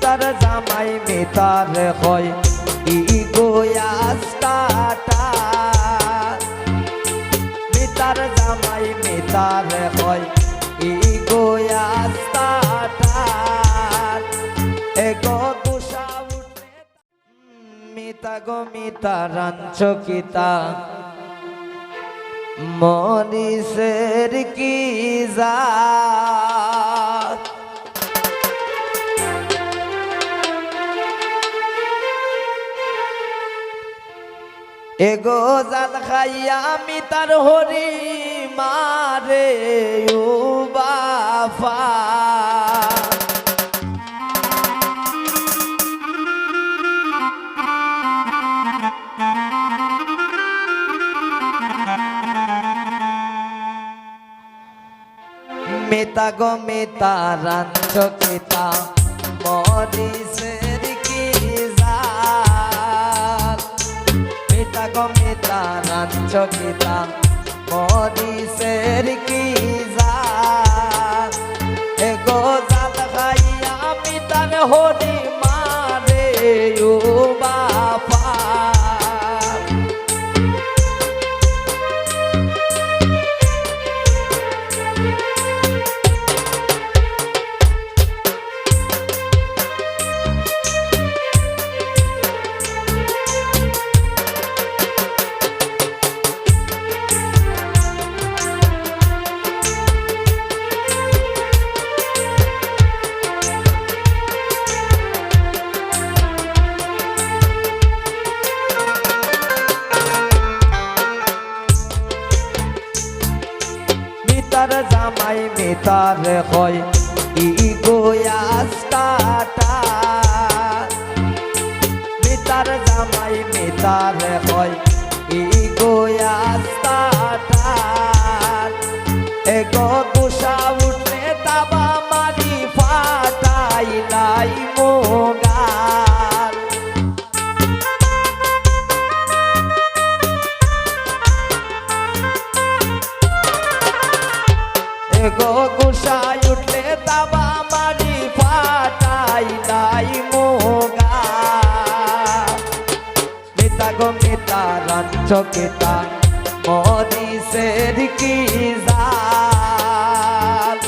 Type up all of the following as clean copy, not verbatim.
মিতার জামাই মিতার হয় ই গোয়াস্তাটা মিতার জামাই মিতার হয় ই গোয়াস্তাটা এগো দুষা উঠে মিতা গো মিতা রাঞ্চকিতা মনিষের কি জাত এগো জাল খাইয়া মিতার হরি মারে ও বাফা মিতা গো মিতা রাঞ্চকিতা মরিসের কি জাত মিতা গো মিতা রাঞ্চকিতা মরিসের কি জাত এগো জাল খাইয়া মিতার হরি মারে ও বাপা মিতার জামাই মিতার হয় ই গোয়াস্তাটা মিতার জামাই মিতার হয় ই গোয়াস্তাটা এগো দুষা উঠলে তাবা মারি ফাটাই নাই মোগাল এগো গুসাই উঠলে তাবা মারি ফাটাই নাই মোগা মিতা গো মিতা রাঞ্চকিতা মরিসের কি জাত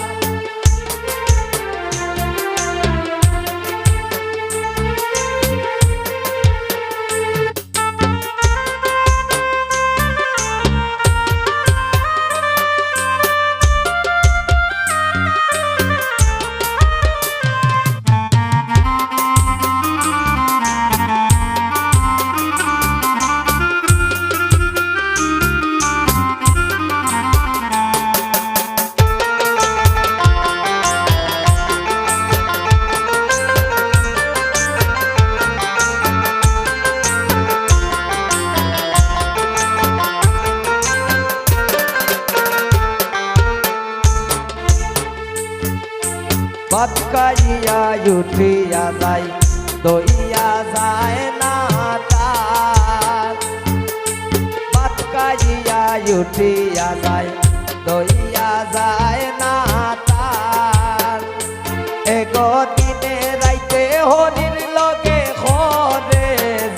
ভাত খাইয়া উঠিয়া যায় দইয়া যায় না তার ভাত খাইয়া উঠিয়া যায় দইয়া যায় না তার এগো দিনে রাইতে হরির লগে খরে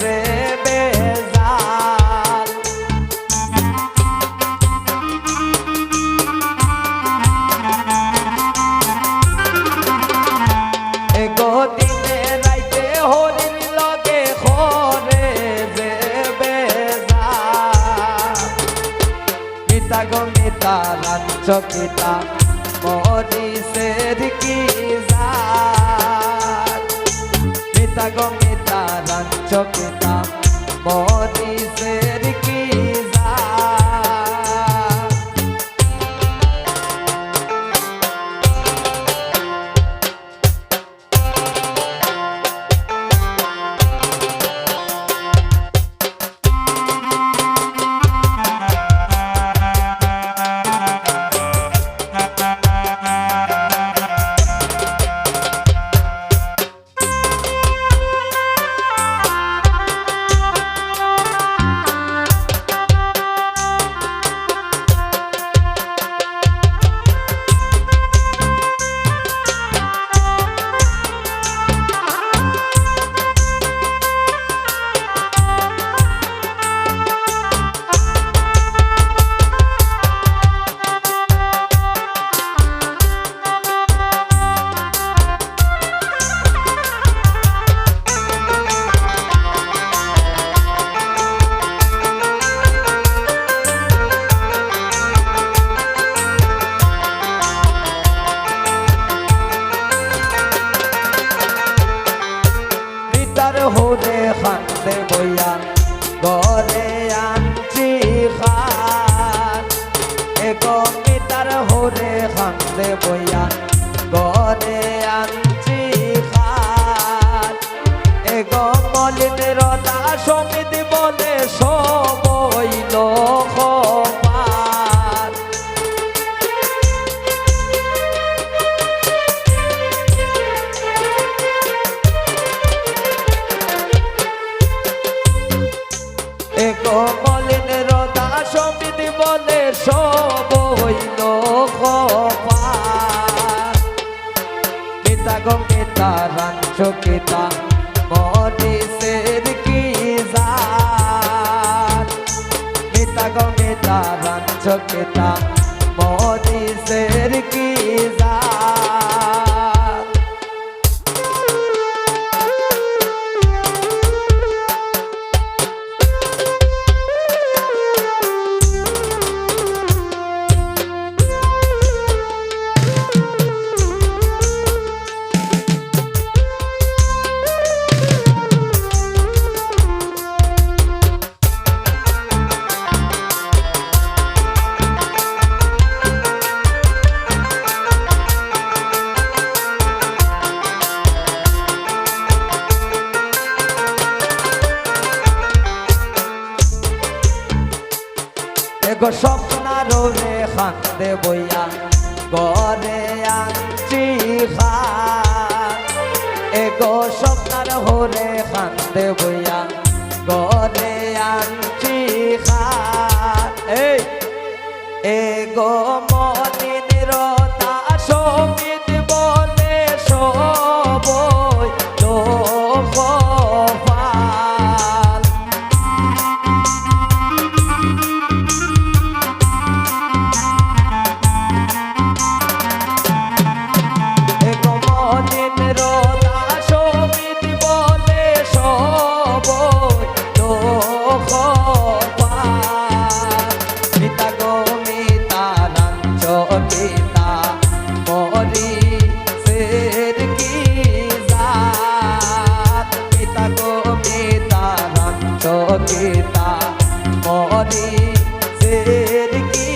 যে বেজাল এগো দিনে রাইতে হরির লগে খরে যে বেজাল মিতা গো মিতা রাঞ্চকিতা মরিসের কি জাত মিতা গো মিতা রাঞ্চকিতা মরিসের কি জাত এগো মলিন রোদা সমিত বলে সব হইল খপার মিতা গো মিতা রাঞ্চ কিতা মরিসের কি জাত মিতা গো মিতা রাঞ্চ কিতা মরিসের কি জাত এগো স্বপ্নার রে খান্দে বইয়া গরে আনছি খান এগো স্বপ্নার হরে খান্দে বইয়া গরে আনছি খান এই এগো মলিন রোদা সমিত বলে সবই লোক গীতা মরি সের কি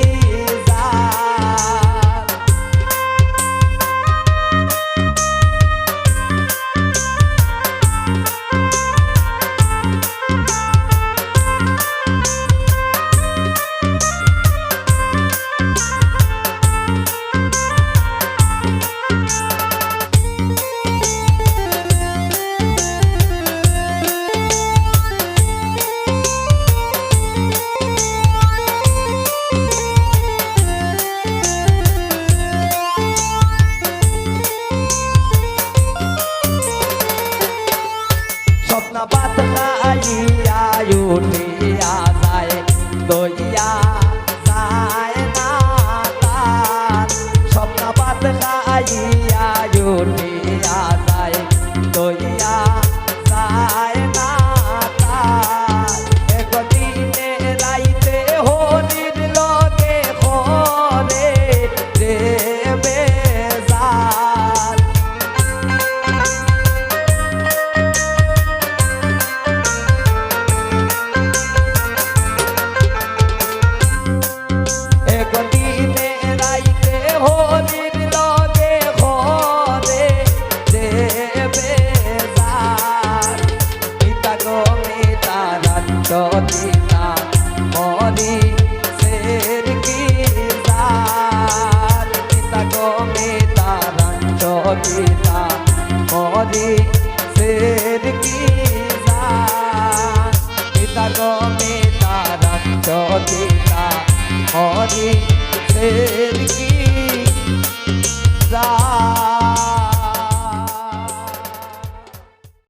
জাত স্বপ্ন বাত খাইয়া উঠিয়া যায় দইয়া যায় না তার স্বপ্ন বাত খাইয়া উঠিয়া যায় দইয়া যায় না তার একদিনে রাইতে হরির লগে হরে রে বেজার একদিনে রাইতে হরির লগে হরে রে বেজার মিতা গো মিতা রাঞ্চ কিতা মরি সের কি জাত মিতা গো মিতা রাঞ্চ কিতা মরি সের কি জাত মিতা গো মিতা রাঞ্চ কিতা মরি সের